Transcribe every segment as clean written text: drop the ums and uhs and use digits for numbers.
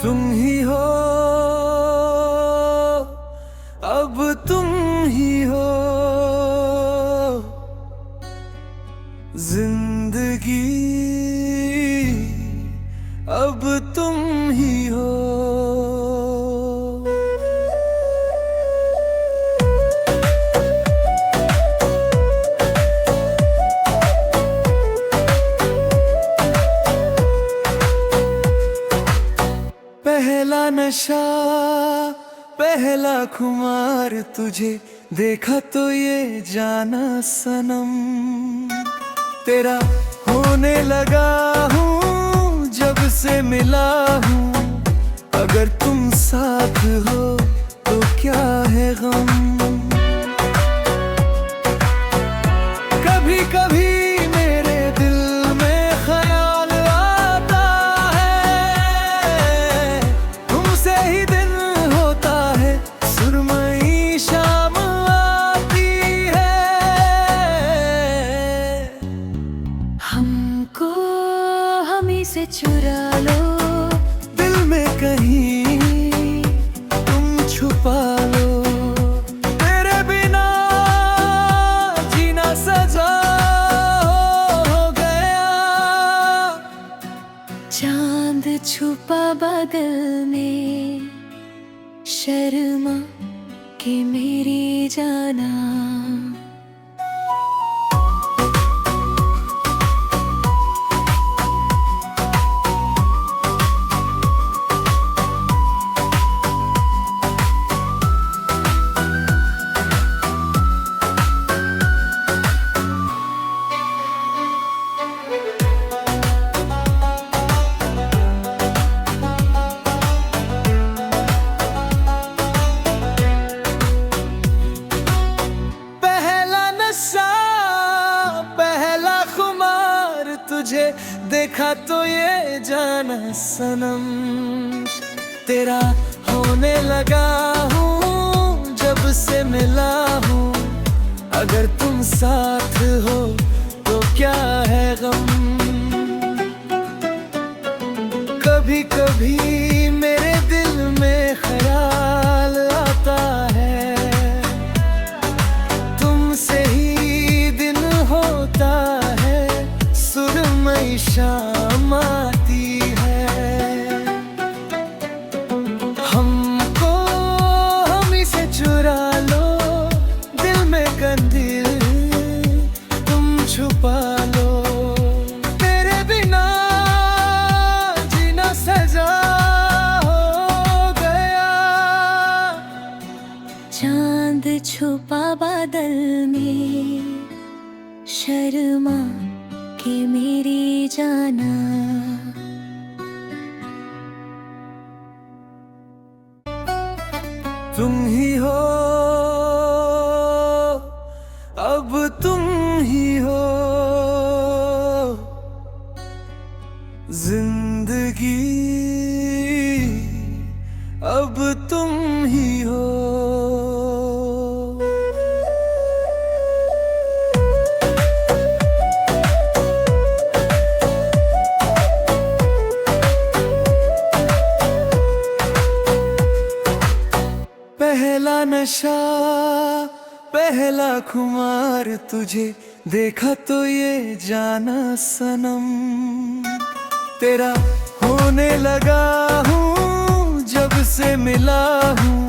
तुम ही हो, अब तुम ही हो जिंदगी, अब तुम ही हो। पहला नशा पहला खुमार, तुझे देखा तो ये जाना सनम, तेरा होने लगा हूँ जब से मिला हूँ। अगर तुम साथ हो तो क्या है गम। कभी कभी मेरे दिल में ख्याल आता है, तुमसे ही दिन होता है, सुरमई शाम आती है। हमको हमी से चुरा लो, दिल में कहीं तुम छुपा लो, तेरे बिना जीना सजा हो गया। चांद छुपा बादल में, शर्मा के मेरी जाना। तुझे देखा तो ये जाना सनम, तेरा होने लगा हूँ जब से मिला हूँ। अगर तुम साथ हो तो क्या है गम। कभी कभी मेरे दिल में ख्याल आता है, तुमसे ही दिन होता है, सुरमई शाम आती है। हमको हमी से चुरा लो, दिल में कंदील तुम छुपा लो, तेरे बिना जीना सजा हो गया। चांद छुपा बादल में, शर्मा कि मेरी जाना। तुम ही हो, अब तुम ही हो जिंदगी, अब तुम ही हो। पहला नशा पहला खुमार, तुझे देखा तो ये जाना सनम, तेरा होने लगा हूँ जब से मिला हूँ।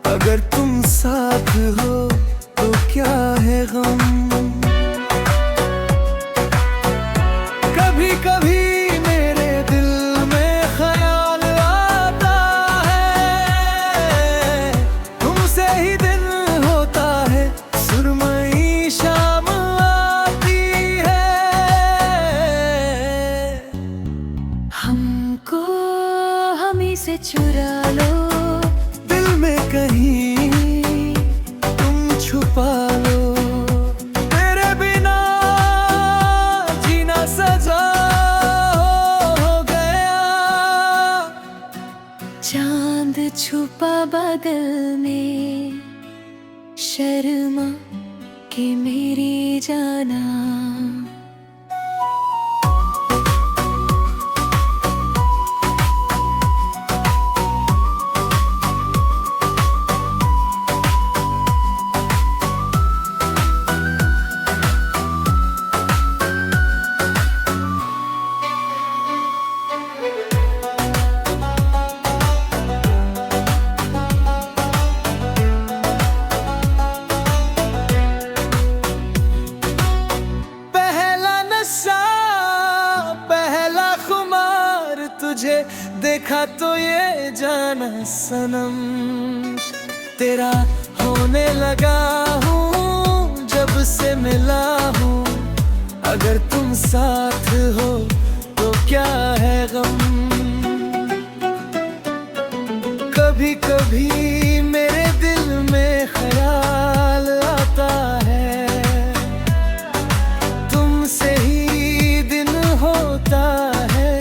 अगर तुम साथ हो तो क्या है गम। कभी कभी हमको हमी से चुरा लो, दिल में कहीं तुम छुपा लो, तेरे बिना जीना सजा हो गया। चांद छुपा बादल में, शर्मा के मेरी जाना। तुझे देखा तो ये जाना सनम, तेरा होने लगा हूँ जब से मिला हूँ। अगर तुम साथ हो तो क्या है गम। कभी कभी मेरे दिल में ख्याल आता है, तुमसे ही दिन होता है,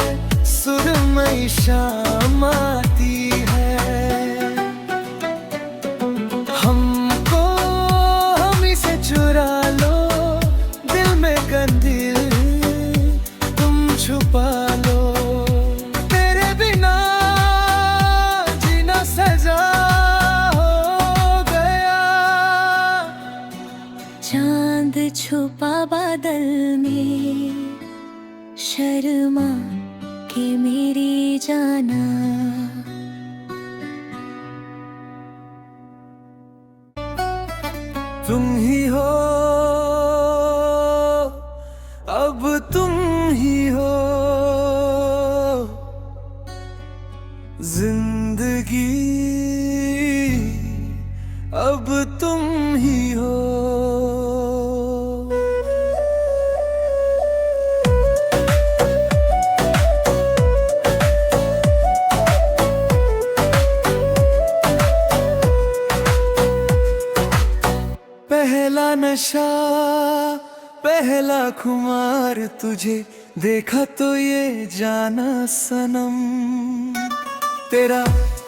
सुरमई शाम आती है। हमको हम से चुरा लो, दिल में कंदील तुम छुपा लो। तेरे बिना जीना सजा हो गया। चांद छुपा बादल में, शर्मा के मेरी जाना। तुम ही हो, अब तुम ही हो, जिंदगी अब तुम ही हो। पहला नशा पहला खुमार, तुझे देखा तो ये जाना सनम, तेरा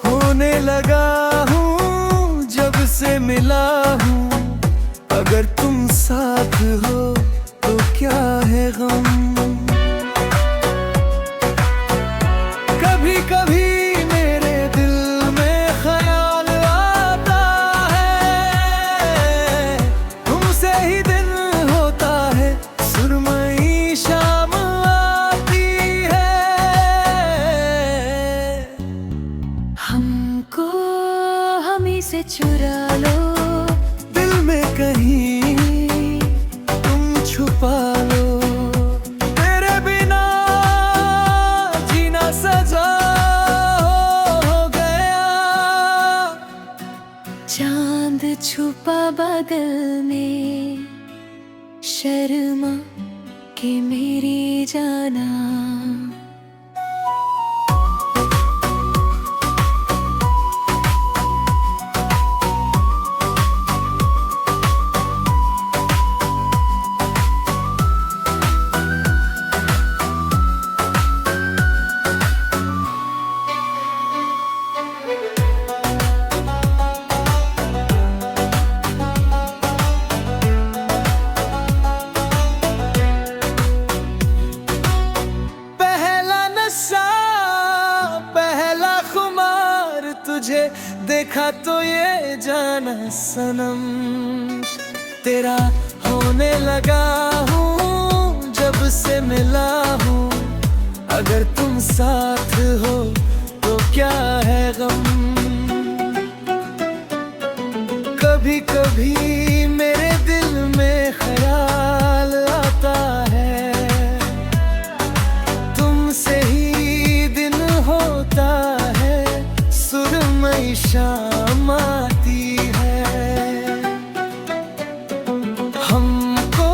होने लगा हूँ जब से मिला हूँ। अगर तुम साथ हो तो क्या है गम। कभी कभी मेरे दिल में ख्याल आता है, तुमसे ही दिन होता है, सुरमई शाम आती है। हमको हमी से चुरा लो, दिल में कहीं तुम छुपा लो। तेरे बिना जीना सजा हो गया। चांद छुपा बादल में, शर्मा के मेरी जाना। तुझे देखा तो ये जाना सनम, तेरा होने लगा हूँ जब से मिला हूँ। अगर तुम साथ हो तो क्या है गम। कभी कभी मेरे दिल में ख्याल आता है, तुमसे ही दिन होता है, सुरमई शाम आती है। हमको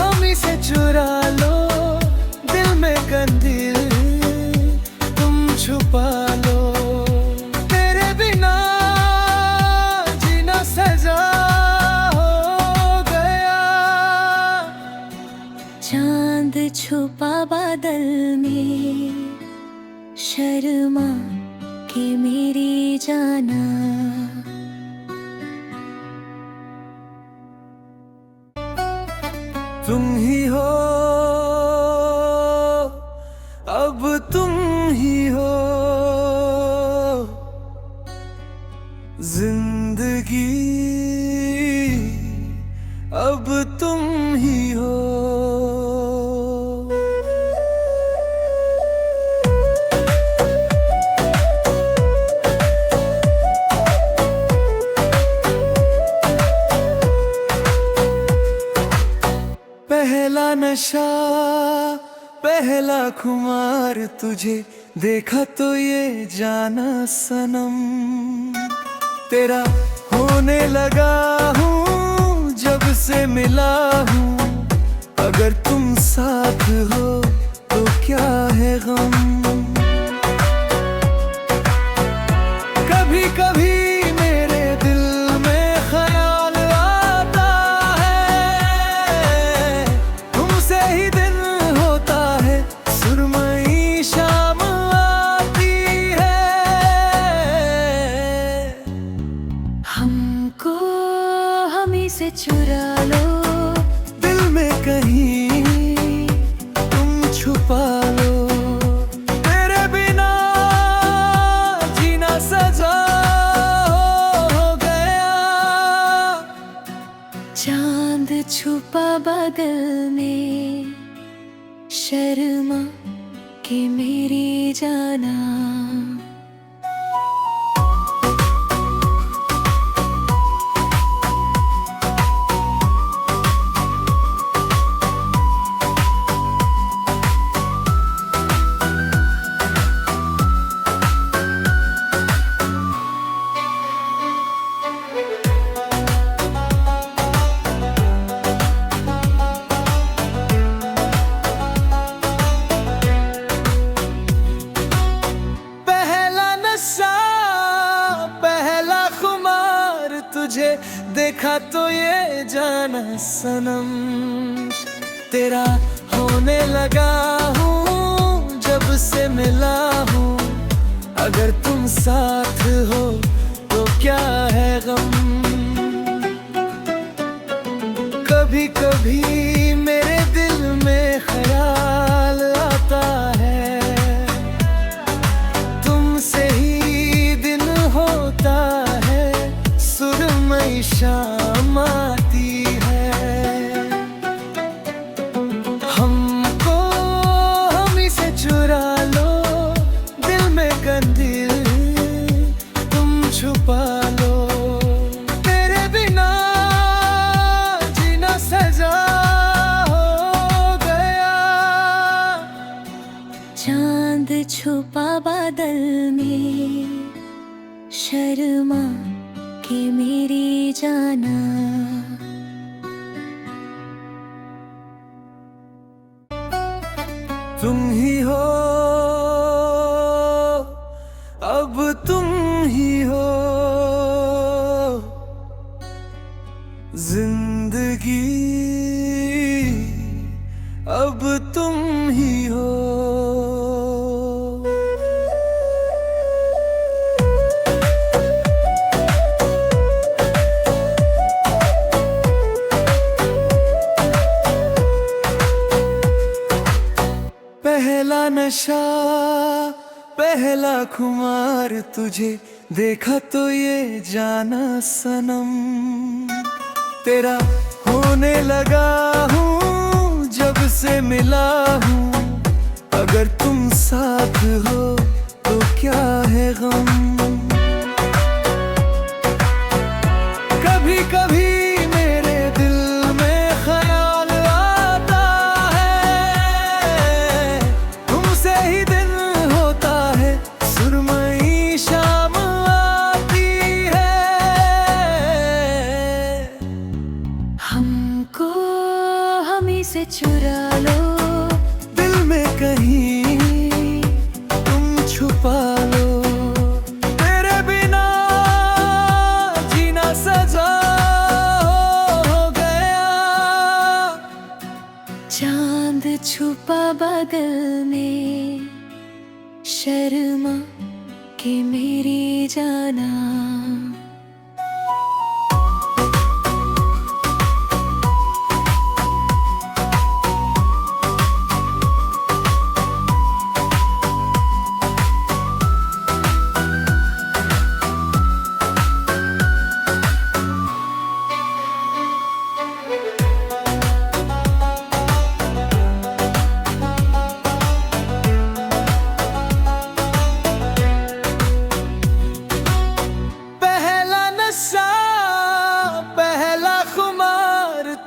हम से चुरा लो, दिल में कंदील तुम छुपा लो। तेरे बिना जीना सजा हो गया। चांद छुपा बादल में, शर्मा के मेरी जाना। तुम ही हो, अब तुम ही हो, जिंदगी अब तुम ही हो। पहला नशा पहला खुमार तुझे देखा तो ये जाना सनम, तेरा होने लगा हूँ जब से मिला हूँ। अगर तुम साथ हो तो क्या है गम। कभी कभी मेरे दिल में ख्याल आता है, तुमसे ही दिन होता है, सुरमई शाम आती है। हमको हमी से चुरा लो, दिल में कहीं तुम छुपा लो, तेरे बिना जीना सजा हो गया। चांद छुपा बादल में, शर्मा के मेरी जाना। तुझे देखा तो ये जाना सनम, तेरा होने लगा हूँ जब से मिला हूँ। अगर तुम साथ हो तो क्या है गम। कभी कभी मेरे दिल में ख्याल आता है, तुमसे ही दिन होता है, सुरमई शाम आती है। हमको हमी से चुरा लो, दिल में कंदील तुम छुपा लो, तेरे बिना जीना सजा हो गया। चांद छुपा बादल में, शर्मा के मेरी जाना। तुम ही हो, अब तुम ही हो, जिंदगी अब तुम ही हो। पहला नशा पहला खुमार तुझे देखा तो ये जाना सनम, तेरा होने लगा हूँ जब से मिला हूँ। अगर तुम साथ हो तो क्या है गम। कभी कभी मेरे दिल में ख्याल आता है, तुमसे ही दिन होता है, सुरमई शाम आती है। हमको हमी से चुरा लो, दिल में कहीं तुम छुपा लो, तेरे बिना जीना सजा हो गया। चांद छुपा बादल में, शर्मा के मेरी जाना।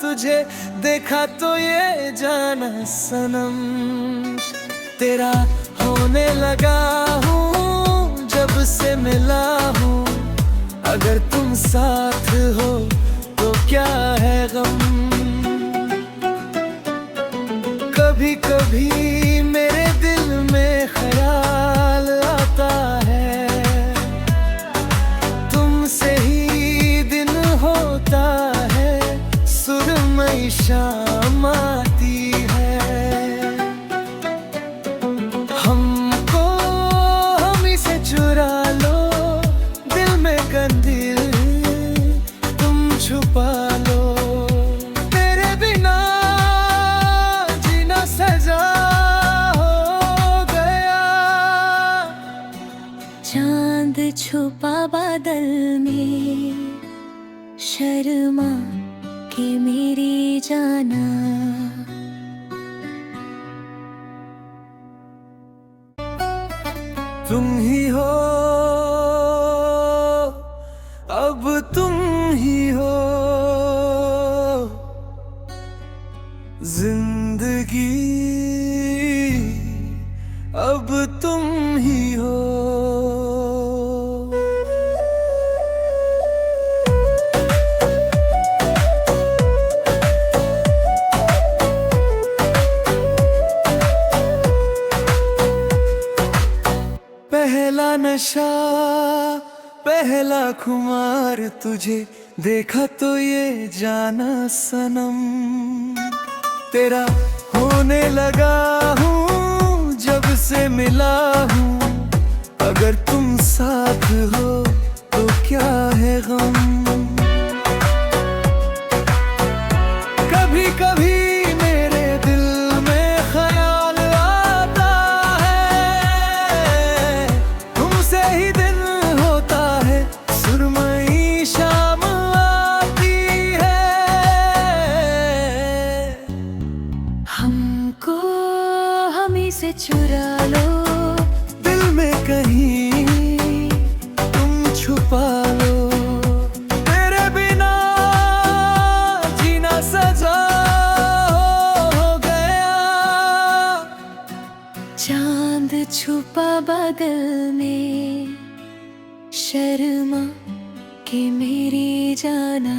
तुझे देखा तो ये जाना सनम, तेरा होने लगा हूँ जब से मिला हूँ। अगर तुम साथ हो तो क्या है गम। कभी कभी मेरे दिल में ख्याल आता है, तुमसे ही दिन होता है, सुरमई शाम आती है। हमको हमी से चुरा लो, दिल में कंदील तुम छुपा लो। तेरे बिना जीना सजा हो गया। चांद छुपा बादल में, शर्मा के मेरी जाना। तुम ही हो, अब तुम ही हो, जिंदगी अब तुम ही हो। पहला नशा पहला खुमार, तुझे देखा तो ये जाना सनम। तेरा होने लगा हूँ जब से मिला हूँ। अगर तुम साथ हो तो क्या है गम। कभी कभी मेरे दिल में ख्याल आता है, तुमसे ही दिन होता है, सुरमई शाम आती है। हमको हमी से चुरा लो, दिल में कहीं तुम छुपा लो। तेरे बिना जीना सजा हो गया। चांद छुपा बादल में, शर्मा के मेरी जाना।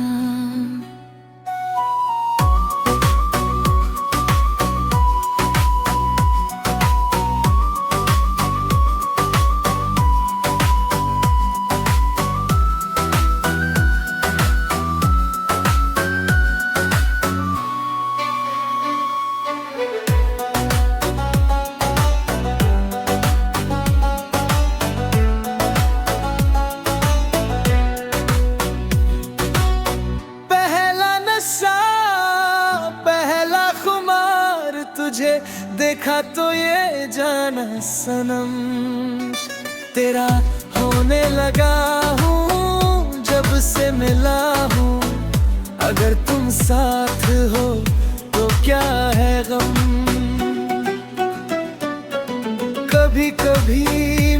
तुझे देखा तो ये जाना सनम। तेरा होने लगा हूँ जब से मिला हूँ। अगर तुम साथ हो तो क्या है गम। कभी कभी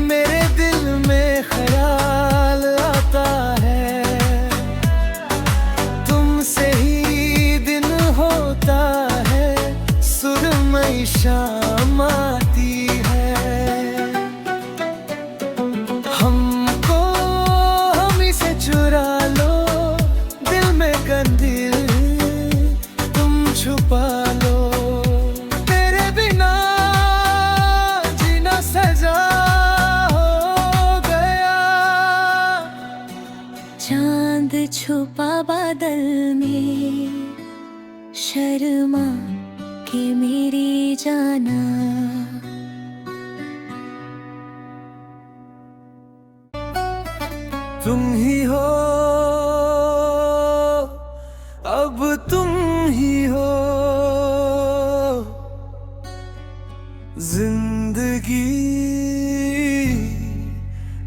मेरे दिल में ख्याल आता है, तुमसे ही दिन होता है, सुरमई शाम आती है। हमको हमी से चुरा लो, दिल में कंदील तुम छुपा लो। तेरे बिना जीना सजा हो गया। चांद छुपा बादल में, शर्मा के मेरी जाना। तुम ही हो, अब तुम ही हो, जिंदगी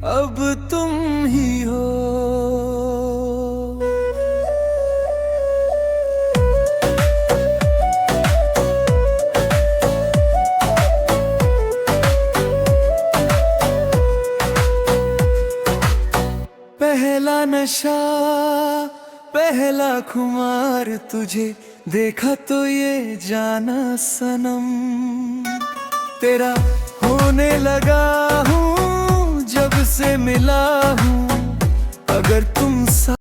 अब तुम ही हो। पहला नशा पहला खुमार, तुझे देखा तो ये जाना सनम। तेरा होने लगा हूँ जब से मिला हूँ। अगर तुम